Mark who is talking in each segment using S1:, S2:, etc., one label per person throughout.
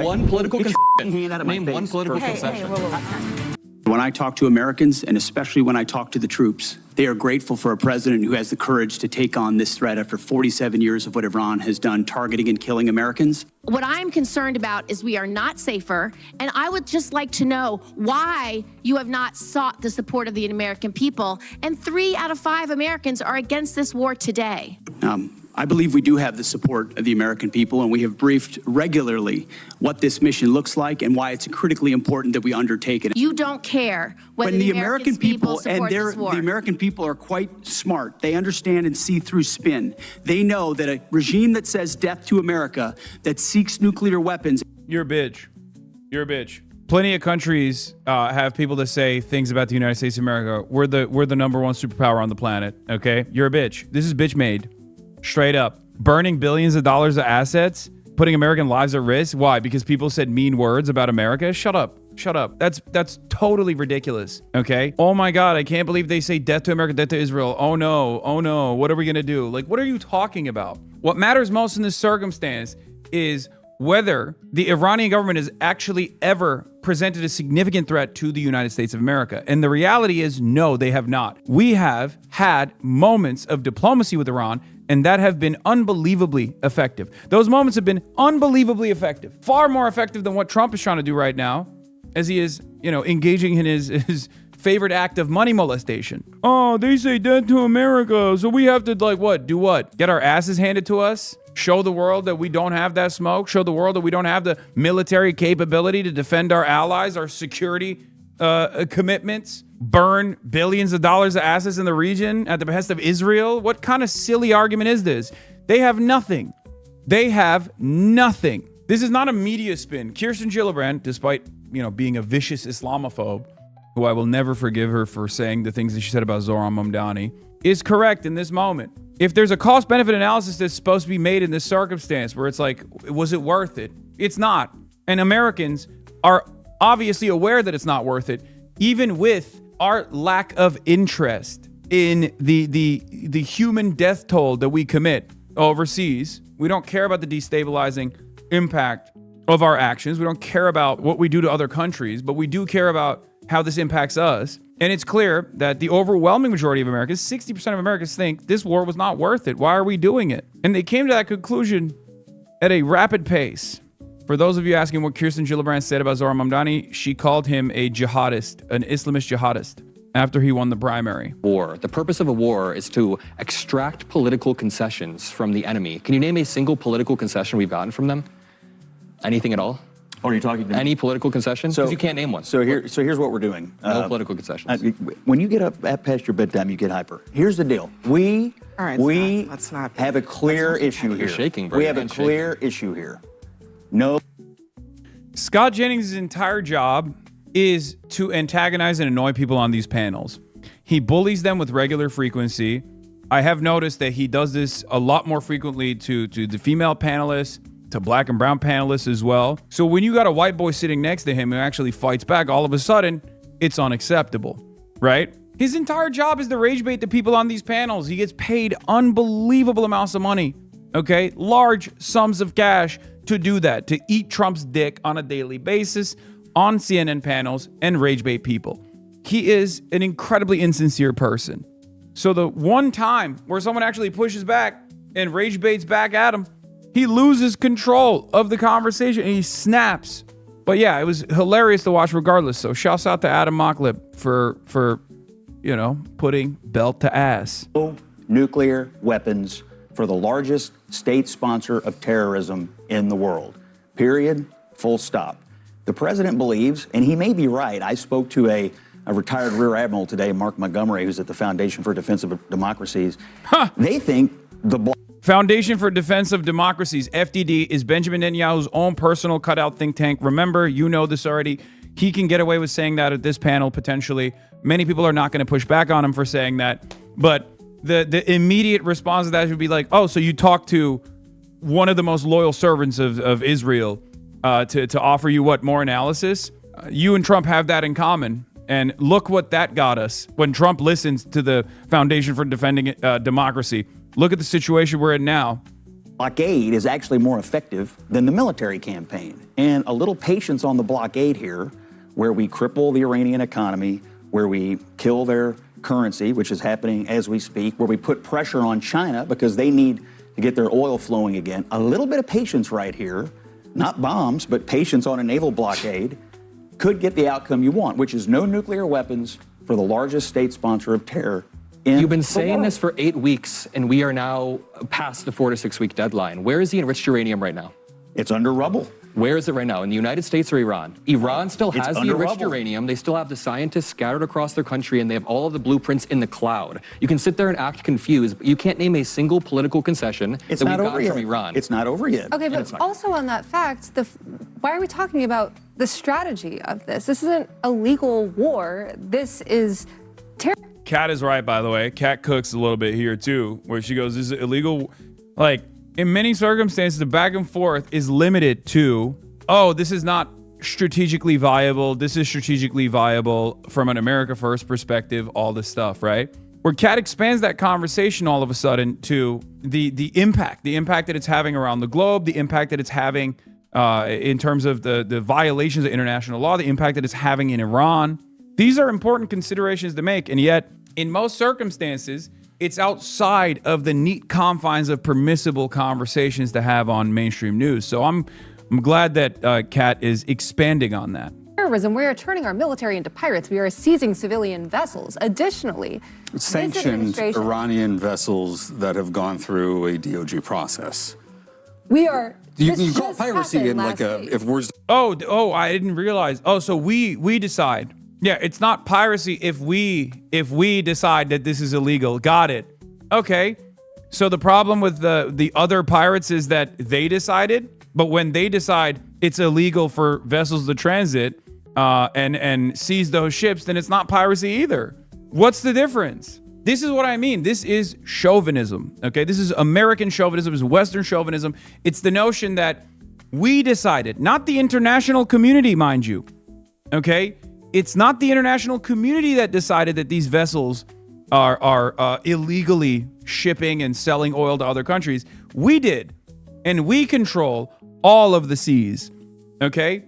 S1: one political concession.
S2: Name one political concession.
S3: When I talk to Americans, and especially when I talk to the troops, they are grateful for a president who has the courage to take on this threat after 47 years of what Iran has done, targeting and killing Americans.
S4: What I'm concerned about is we are not safer, and I would just like to know why you have not sought the support of the American people, and 3 out of 5 Americans are against this war today.
S3: I believe we do have the support of the American people, and we have briefed regularly what this mission looks like and why it's critically important that we undertake it.
S4: You don't care whether
S3: When
S4: the American people support this war.
S3: The American people are quite smart. They understand and see through spin. They know that a regime that says death to America, that seeks nuclear weapons.
S5: You're a bitch. You're a bitch. Plenty of countries have people that say things about the United States of America. We're the number 1 superpower on the planet. Okay, you're a bitch. This is bitch made. Straight up. Burning billions of dollars of assets, putting American lives at risk. Why? Because people said mean words about America? Shut up. Shut up. That's totally ridiculous. Okay? Oh my God, I can't believe they say death to America, death to Israel. Oh no. Oh no. What are we going to do? Like, what are you talking about? What matters most in this circumstance is whether the Iranian government has actually ever presented a significant threat to the United States of America. And the reality is, no, they have not. We have had moments of diplomacy with Iran, and that have been unbelievably effective. Those moments have been unbelievably effective. Far more effective than what Trump is trying to do right now, as he is, engaging in his favorite act of money molestation. Oh, they say death to America, so we have to, do what? Get our asses handed to us? Show the world that we don't have that smoke? Show the world that we don't have the military capability to defend our allies, our security commitments? Burn billions of dollars of assets in the region at the behest of Israel? What kind of silly argument is this? They have nothing. They have nothing. This is not a media spin. Kirsten Gillibrand, despite, being a vicious Islamophobe, who I will never forgive her for saying the things that she said about Zohran Mamdani, is correct in this moment. If there's a cost-benefit analysis that's supposed to be made in this circumstance where it's like, was it worth it? It's not. And Americans are obviously aware that it's not worth it, even with our lack of interest in the human death toll that we commit overseas. We don't care about the destabilizing impact of our actions. We don't care about what we do to other countries, but we do care about how this impacts us. And it's clear that the overwhelming majority of Americans, 60% of Americans, think this war was not worth it. Why are we doing it? And they came to that conclusion at a rapid pace. For those of you asking what Kirsten Gillibrand said about Zohran Mamdani, she called him a jihadist, an Islamist jihadist, after he won the primary.
S1: War. The purpose of a war is to extract political concessions from the enemy. Can you name a single political concession we've gotten from them? Anything at all?
S6: Or are you talking to me?
S1: Any political concession? Because you can't name one.
S6: So here's what we're doing.
S1: No political concessions.
S6: When you get up past your bedtime, you get hyper. Here's the deal. We have a clear issue here.
S1: You're shaking, bro.
S6: We have a clear issue here. No.
S5: Scott Jennings' entire job is to antagonize and annoy people on these panels. He bullies them with regular frequency. I have noticed that he does this a lot more frequently to the female panelists, to black and brown panelists as well. So when you got a white boy sitting next to him who actually fights back, all of a sudden, it's unacceptable, right? His entire job is to rage bait the people on these panels. He gets paid unbelievable amounts of money, okay? Large sums of cash to do that, to eat Trump's dick on a daily basis on CNN panels and rage bait people. He is an incredibly insincere person. So the one time where someone actually pushes back and rage baits back at him, he loses control of the conversation and he snaps. But yeah, it was hilarious to watch regardless. So shouts out to Adam Mocklip for putting belt to ass.
S6: Nuclear weapons for the largest state sponsor of terrorism in the world. Period. Full stop. The president believes, and he may be right. I spoke to a retired Rear Admiral today, Mark Montgomery, who's at the Foundation for Defense of Democracies. They think the
S5: Foundation for Defense of Democracies, FDD, is Benjamin Netanyahu's own personal cutout think tank. Remember, you know this already. He can get away with saying that at this panel, potentially. Many people are not going to push back on him for saying that. But the immediate response to that would be like, oh, so you talked to one of the most loyal servants of Israel to offer you what, more analysis? You and Trump have that in common. And look what that got us when Trump listens to the Foundation for Defending Democracy. Look at the situation we're in now.
S6: blockade is actually more effective than the military campaign. And a little patience on the blockade here, where we cripple the Iranian economy, where we kill their currency, which is happening as we speak, where we put pressure on China because they need to get their oil flowing again. A little bit of patience right here, not bombs, but patience on a naval blockade, could get the outcome you want, which is no nuclear weapons for the largest state sponsor of terror in
S1: You've been
S6: the
S1: saying
S6: world.
S1: this for 8 weeks, and we are now past the 4 to 6 week deadline. Where is the enriched uranium right now?
S6: It's under rubble.
S1: Where is it right now? In the United States or Iran? Iran still
S6: It's
S1: has the
S6: under
S1: enriched
S6: rubble.
S1: uranium. They still have the scientists scattered across their country, and they have all of the blueprints in the cloud. You can sit there and act confused, but you can't name a single political concession
S6: It's
S1: that
S6: not
S1: we've
S6: over
S1: gotten
S6: yet.
S1: from Iran.
S6: It's not over yet.
S2: Okay, but also on that fact, why are we talking about the strategy of this? This isn't a legal war. This is terror.
S5: Kat is right, by the way. Kat cooks a little bit here too, where she goes, "This is illegal." Like in many circumstances, the back and forth is limited to, "Oh, this is not strategically viable. This is strategically viable from an America First perspective." All this stuff, right? Where Kat expands that conversation all of a sudden to the impact that it's having around the globe, the impact that it's having in terms of the violations of international law, the impact that it's having in Iran. These are important considerations to make, and yet, in most circumstances, it's outside of the neat confines of permissible conversations to have on mainstream news. So I'm glad that Kat is expanding on that.
S2: Terrorism, we are turning our military into pirates. We are seizing civilian vessels. Additionally, this
S7: Sanctioned
S2: administration-
S7: Iranian vessels that have gone through a DOJ process.
S2: We are.
S7: You
S2: this
S7: can call
S2: just
S7: piracy
S2: happened
S7: in like
S2: last
S7: a
S2: week.
S7: if words.
S5: Oh, I didn't realize. Oh, so we decide. Yeah, it's not piracy if we decide that this is illegal. Got it. Okay. So the problem with the other pirates is that they decided, but when they decide it's illegal for vessels to transit and seize those ships, then it's not piracy either. What's the difference? This is what I mean. This is chauvinism. Okay, this is American chauvinism. This is Western chauvinism. It's the notion that we decided, not the international community, mind you. Okay, it's not the international community that decided that these vessels are illegally shipping and selling oil to other countries. We did, and we control all of the seas. Okay,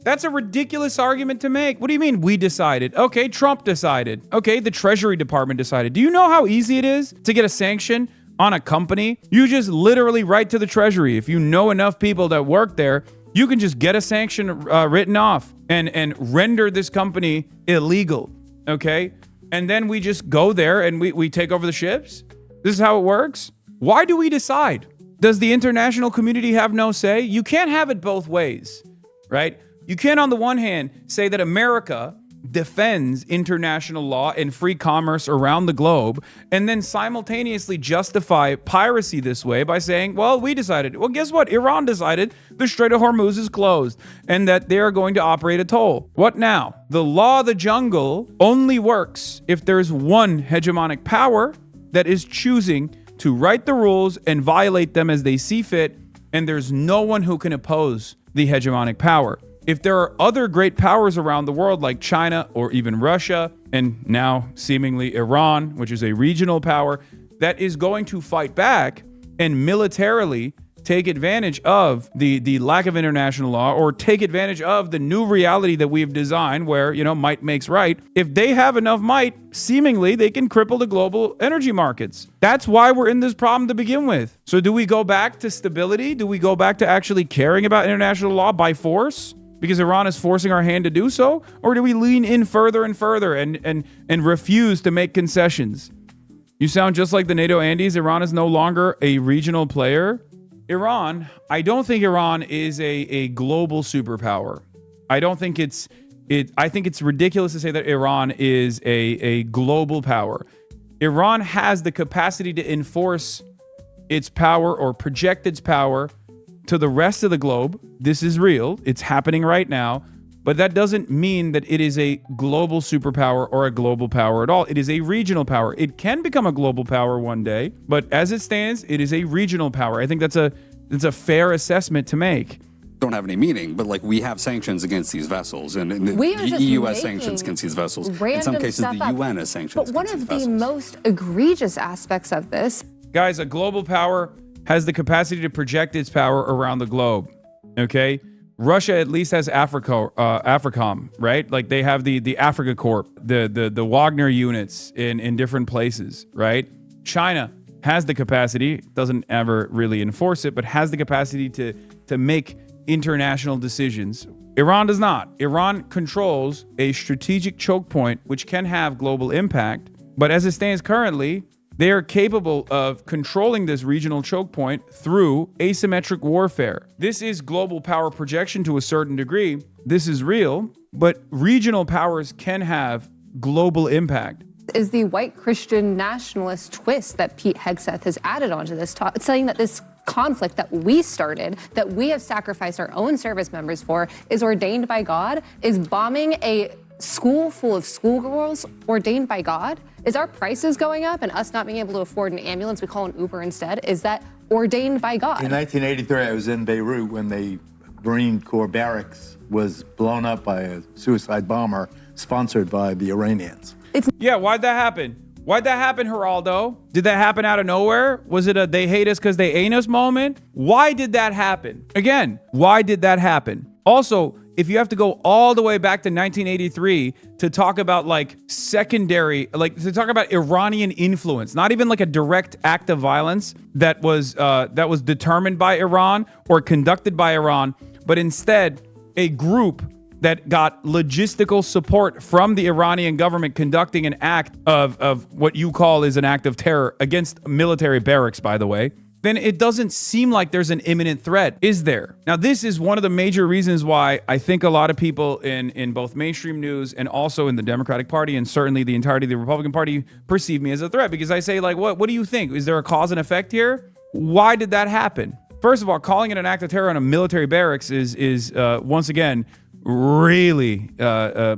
S5: that's a ridiculous argument to make. What do you mean we decided? Okay, Trump decided. Okay, the Treasury Department decided. Do you know how easy it is to get a sanction on a company? You just literally write to the Treasury. If you know enough people that work there, you can just get a sanction written off and render this company illegal. Okay, and then we just go there and we take over the ships. This is how it works. Why do we decide? Does the international community have no say? You can't have it both ways, right? You can't, on the one hand, say that America defends international law and free commerce around the globe, and then simultaneously justify piracy this way by saying, well, we decided. Well, guess what? Iran decided the Strait of Hormuz is closed and that they are going to operate a toll. What now? The law of the jungle only works if there's one hegemonic power that is choosing to write the rules and violate them as they see fit, and there's no one who can oppose the hegemonic power. If there are other great powers around the world like China or even Russia, and now seemingly Iran, which is a regional power, that is going to fight back and militarily take advantage of the lack of international law or take advantage of the new reality that we've designed where, might makes right. If they have enough might, seemingly they can cripple the global energy markets. That's why we're in this problem to begin with. So do we go back to stability? Do we go back to actually caring about international law by force? Because Iran is forcing our hand to do so? Or do we lean in further and further and refuse to make concessions? You sound just like the NATO Andes. Iran is no longer a regional player. I don't think Iran is a global superpower. I think it's ridiculous to say that Iran is a global power. Iran has the capacity to enforce its power or project its power to the rest of the globe. This is real. It's happening right now. But that doesn't mean that it is a global superpower or a global power at all. It is a regional power. It can become a global power one day, but as it stands, it is a regional power. I think that's a fair assessment to make.
S7: Don't have any meaning, but like we have sanctions against these vessels, and the
S2: We are just
S7: EU has
S2: making
S7: sanctions against these vessels. In
S2: random
S7: some cases,
S2: stuff
S7: the
S2: up.
S7: UN has sanctions
S2: But one
S7: against
S2: of
S7: these
S2: the
S7: vessels.
S2: most egregious aspects of this
S5: Guys, a global power has the capacity to project its power around the globe. Okay, Russia at least has AFRICOM, right? Like they have the Africa Corp, the Wagner units in different places, right? China has the capacity, doesn't ever really enforce it, but has the capacity to make international decisions. Iran does not. Iran controls a strategic choke point which can have global impact, but as it stands currently, they are capable of controlling this regional choke point through asymmetric warfare. This is global power projection to a certain degree. This is real, but regional powers can have global impact.
S2: Is the white Christian nationalist twist that Pete Hegseth has added onto this talk. It's saying that this conflict that we started, that we have sacrificed our own service members for, is ordained by God? Is bombing a school full of schoolgirls ordained by God? Is our prices going up and us not being able to afford an ambulance, we call an Uber instead? Is that ordained by God?
S8: In 1983, I was in Beirut when the Marine Corps barracks was blown up by a suicide bomber sponsored by the Iranians.
S5: Yeah, why'd that happen? Why'd that happen, Geraldo? Did that happen out of nowhere? Was it a they hate us because they ain't us moment? Why did that happen? Again, why did that happen? Also, if you have to go all the way back to 1983 to talk about like secondary, like to talk about Iranian influence, not even like a direct act of violence that was determined by Iran or conducted by Iran, but instead a group that got logistical support from the Iranian government conducting an act of what you call is an act of terror against military barracks, by the way, then it doesn't seem like there's an imminent threat, is there? Now, this is one of the major reasons why I think a lot of people in both mainstream news and also in the Democratic Party and certainly the entirety of the Republican Party perceive me as a threat, because I say, like, what do you think? Is there a cause and effect here? Why did that happen? First of all, calling it an act of terror on a military barracks is once again, really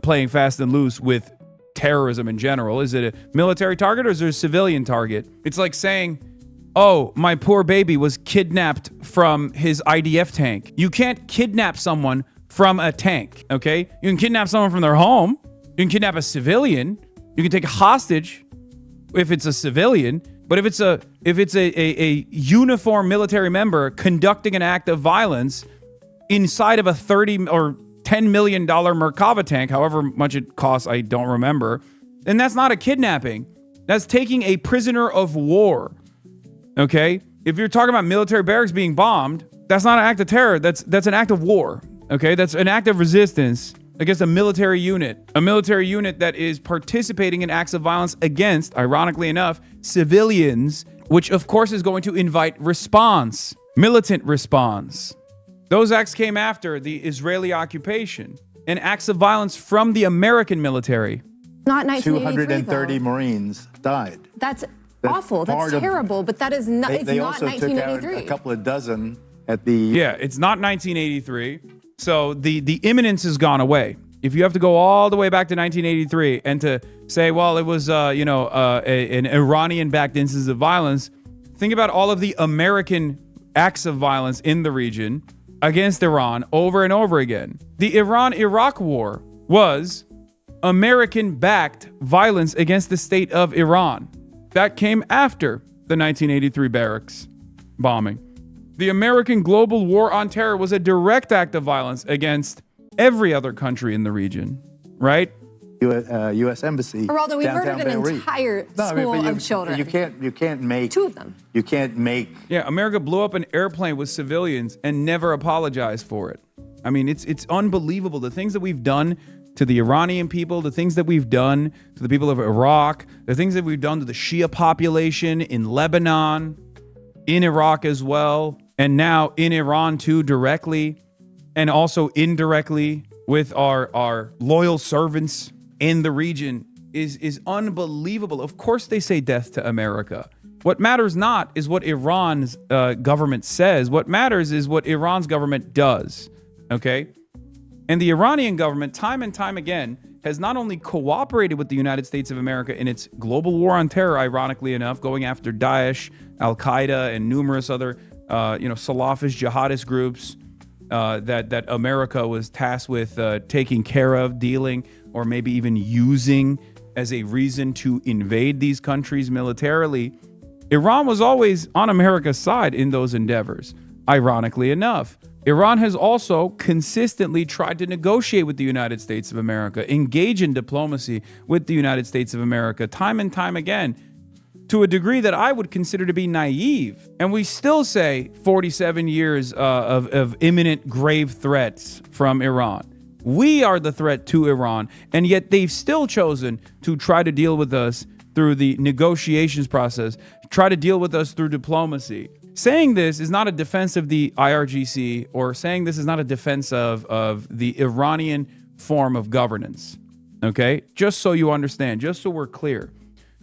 S5: playing fast and loose with terrorism in general. Is it a military target or is it a civilian target? It's like saying, oh, my poor baby was kidnapped from his IDF tank. You can't kidnap someone from a tank, okay? You can kidnap someone from their home. You can kidnap a civilian. You can take a hostage if it's a civilian. But if it's a uniformed military member conducting an act of violence inside of a $30 or $10 million Merkava tank, however much it costs, I don't remember, then that's not a kidnapping. That's taking a prisoner of war. Okay? If you're talking about military barracks being bombed, that's not an act of terror. That's an act of war. Okay? That's an act of resistance against a military unit that is participating in acts of violence against, ironically enough, civilians, which of course is going to invite response, militant response. Those acts came after the Israeli occupation and acts of violence from the American military.
S2: Not 1983,
S8: 230 Marines died.
S2: That's awful. That's terrible. But that is not. It's
S8: they
S2: not
S8: also
S2: 1983.
S8: took out a couple of dozen at the.
S5: Yeah, it's not 1983. So the imminence has gone away. If you have to go all the way back to 1983 and to say, well, it was an Iranian-backed instance of violence, think about all of the American acts of violence in the region against Iran over and over again. The Iran-Iraq war was American-backed violence against the state of Iran. That came after the 1983 barracks bombing. The American global war on terror was a direct act of violence against every other country in the region, right?
S8: U.S. Embassy.
S2: Geraldo, we
S8: downtown
S2: murdered an
S8: Beirut.
S2: entire school of children.
S8: You can't make
S2: two of them.
S8: You can't make.
S5: Yeah, America blew up an airplane with civilians and never apologized for it. I mean, it's unbelievable. The things that we've done to the Iranian people, the things that we've done to the people of Iraq, the things that we've done to the Shia population in Lebanon, in Iraq as well, and now in Iran too, directly, and also indirectly with our loyal servants in the region is unbelievable. Of course they say death to America. What matters not is what Iran's government says. What matters is what Iran's government does, okay? And the Iranian government, time and time again, has not only cooperated with the United States of America in its global war on terror, ironically enough, going after Daesh, Al-Qaeda, and numerous other, Salafist jihadist groups that America was tasked with taking care of, dealing, or maybe even using as a reason to invade these countries militarily. Iran was always on America's side in those endeavors. Ironically enough, Iran has also consistently tried to negotiate with the United States of America, engage in diplomacy with the United States of America time and time again, to a degree that I would consider to be naive. And we still say 47 years of imminent grave threats from Iran. We are the threat to Iran, and yet they've still chosen to try to deal with us through the negotiations process, try to deal with us through diplomacy. Saying this is not a defense of the IRGC, or saying this is not a defense of the Iranian form of governance, okay? Just so you understand, just so we're clear.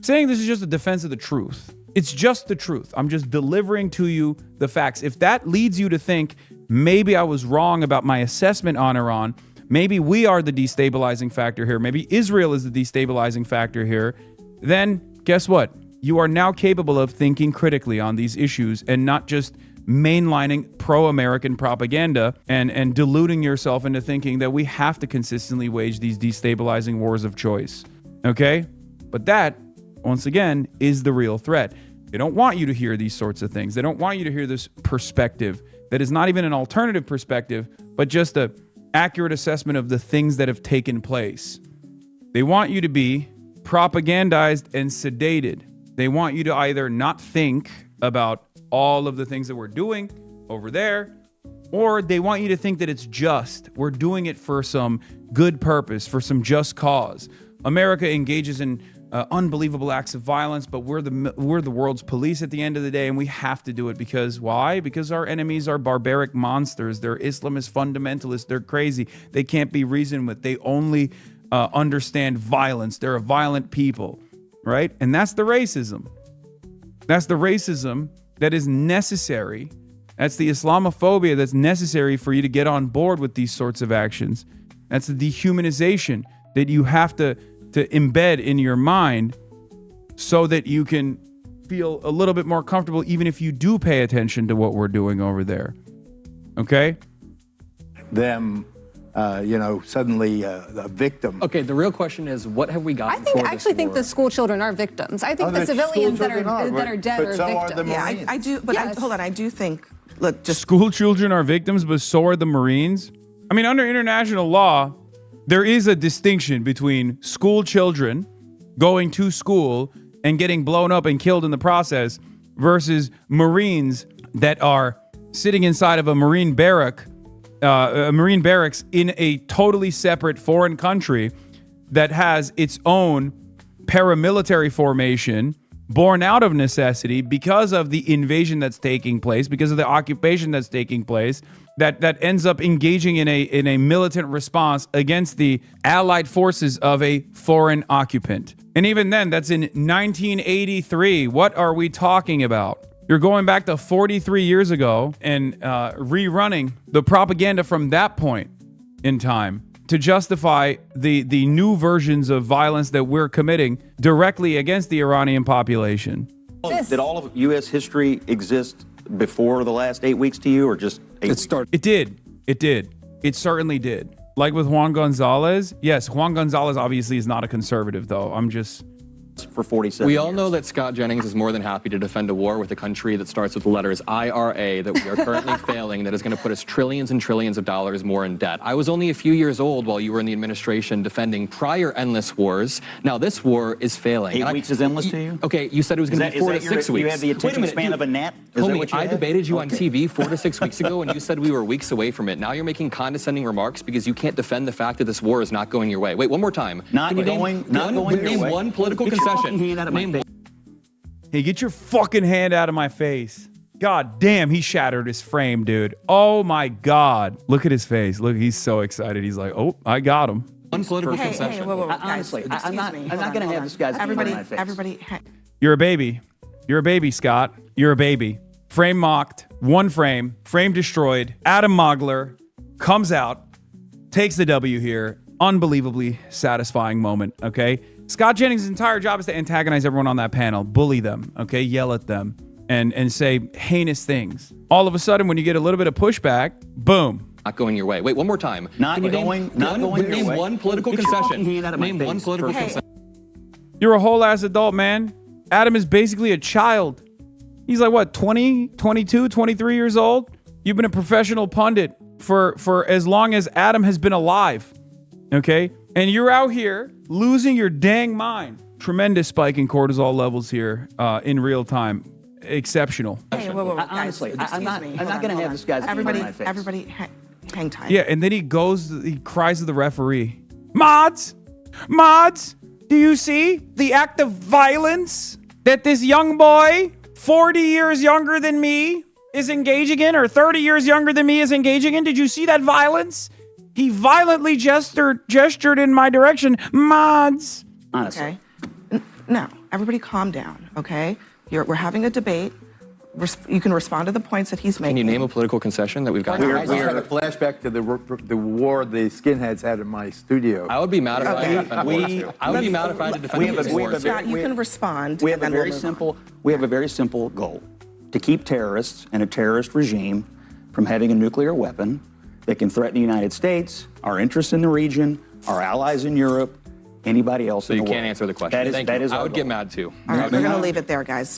S5: Saying this is just a defense of the truth. It's just the truth. I'm just delivering to you the facts. If that leads you to think maybe I was wrong about my assessment on Iran, maybe we are the destabilizing factor here, maybe Israel is the destabilizing factor here, then guess what? You are now capable of thinking critically on these issues and not just mainlining pro-American propaganda and deluding yourself into thinking that we have to consistently wage these destabilizing wars of choice. Okay? But that, once again, is the real threat. They don't want you to hear these sorts of things. They don't want you to hear this perspective that is not even an alternative perspective, but just an accurate assessment of the things that have taken place. They want you to be propagandized and sedated. They want you to either not think about all of the things that we're doing over there, or they want you to think that it's just. We're doing it for some good purpose, for some just cause. America engages in unbelievable acts of violence, but we're the world's police at the end of the day, and we have to do it because why? Because our enemies are barbaric monsters. They're Islamist fundamentalists. They're crazy. They can't be reasoned with. They only understand violence. They're a violent people. Right? And that's the racism. That's the racism that is necessary. That's the Islamophobia that's necessary for you to get on board with these sorts of actions. That's the dehumanization that you have to embed in your mind so that you can feel a little bit more comfortable even if you do pay attention to what we're doing over there. Okay?
S8: Them, suddenly a victim.
S1: Okay, the real question is, what have we gotten
S2: I
S1: for
S2: actually
S1: this
S2: think
S1: war?
S2: the school children are victims. I think the civilians that are dead are victims.
S9: Yeah, I do, but
S2: Yes.
S9: hold on. I do think, look, just
S5: School children are victims, but so are the Marines. I mean, under international law, there is a distinction between school children going to school and getting blown up and killed in the process versus Marines that are sitting inside of a Marine barracks in a totally separate foreign country that has its own paramilitary formation born out of necessity because of the invasion that's taking place, because of the occupation that's taking place, that ends up engaging in a militant response against the allied forces of a foreign occupant. And even then, that's in 1983. What are we talking about? You're going back to 43 years ago and rerunning the propaganda from that point in time to justify the new versions of violence that we're committing directly against the Iranian population.
S6: Did all of U.S. history exist before the last 8 weeks to you, or just 8 weeks?
S5: It did. It did. It certainly did. Like with Juan Gonzalez. Yes, Juan Gonzalez obviously is not a conservative, though. I'm just...
S6: For 47
S1: We all
S6: years.
S1: know that Scott Jennings is more than happy to defend a war with a country that starts with the letters IRA that we are currently failing, that is going to put us trillions and trillions of dollars more in debt. I was only a few years old while you were in the administration defending prior endless wars. Now this war is failing.
S6: 8 weeks is endless to you?
S1: Okay, you said it was going to be 4 to 6 weeks.
S6: You have the attention span of a gnat? Is that
S1: Homie,
S6: what you
S1: I
S6: have?
S1: debated you on TV 4 to 6 weeks ago, and you said we were weeks away from it. Now you're making condescending remarks because you can't defend the fact that this war is not going your way. Wait, one more time.
S6: Not
S1: Can you
S6: going your
S1: name
S6: way.
S1: one political
S6: Get your
S1: concession.
S6: fucking hand out of my face.
S5: Hey, get your fucking hand out of my face. God damn, he shattered his frame, dude. Oh my God. Look at his face. Look, he's so excited. He's like, oh, I got him.
S1: One political
S9: hey,
S1: concession.
S9: whoa, guys,
S6: Honestly, I'm
S9: excuse
S6: not
S9: me.
S6: going
S9: Hold
S6: to
S9: on,
S6: have
S9: hold
S6: this
S9: on.
S6: guy's hand
S9: Everybody,
S6: in my face.
S9: everybody.
S5: You're a baby. You're a baby, Scott. You're a baby. Frame mocked. One frame. Frame destroyed. Adam Mogler comes out, takes the W here. Unbelievably satisfying moment, okay? Scott Jennings' entire job is to antagonize everyone on that panel, bully them, okay? Yell at them and say heinous things. All of a sudden, when you get a little bit of pushback, boom.
S1: Not going your way. Wait, one more time.
S6: Not going
S1: name
S6: your way.
S1: one political
S6: Get your
S1: concession.
S6: fucking hand out of my
S1: Name
S6: face
S1: one political
S6: first.
S1: concession.
S5: You're a whole ass adult, man. Adam is basically a child. He's like, what, 20, 22, 23 years old? You've been a professional pundit for as long as Adam has been alive, okay? And you're out here losing your dang mind. Tremendous spike in cortisol levels here in real time. Exceptional.
S9: Hey, whoa, guys,
S6: Honestly, I'm
S9: excuse
S6: not
S9: me.
S6: going
S9: Hold on,
S6: to
S9: hold
S6: have
S9: on.
S6: this guy's name on my face.
S9: Everybody, hang tight.
S5: Yeah, and then he cries to the referee. Mods, do you see the act of violence that this young boy, 40 years younger than me, is engaging in, or 30 years younger than me is engaging in? Did you see that violence? He violently gestured in my direction. Mods.
S6: Honestly.
S9: Okay. No, everybody calm down, okay? We're having a debate. You can respond to the points that he's making.
S1: Can you name a political concession that we've got?
S8: I just had a flashback to the war the skinheads had in my studio.
S1: I would be mad if I had to defend war too. I would be mad if I had to defend war.
S9: Scott, you can respond.
S6: We have
S9: and
S6: a
S9: then
S6: very
S9: we'll move on.
S6: we have a very simple goal: to keep terrorists and a terrorist regime from having a nuclear weapon that can threaten the United States, our interests in the region, our allies in Europe, anybody else
S1: So
S6: in
S1: you
S6: the world.
S1: can't answer the question.
S6: That is
S1: Thank you.
S6: our
S1: I would get
S6: goal.
S1: mad too.
S9: All right, we're going to leave it there, guys.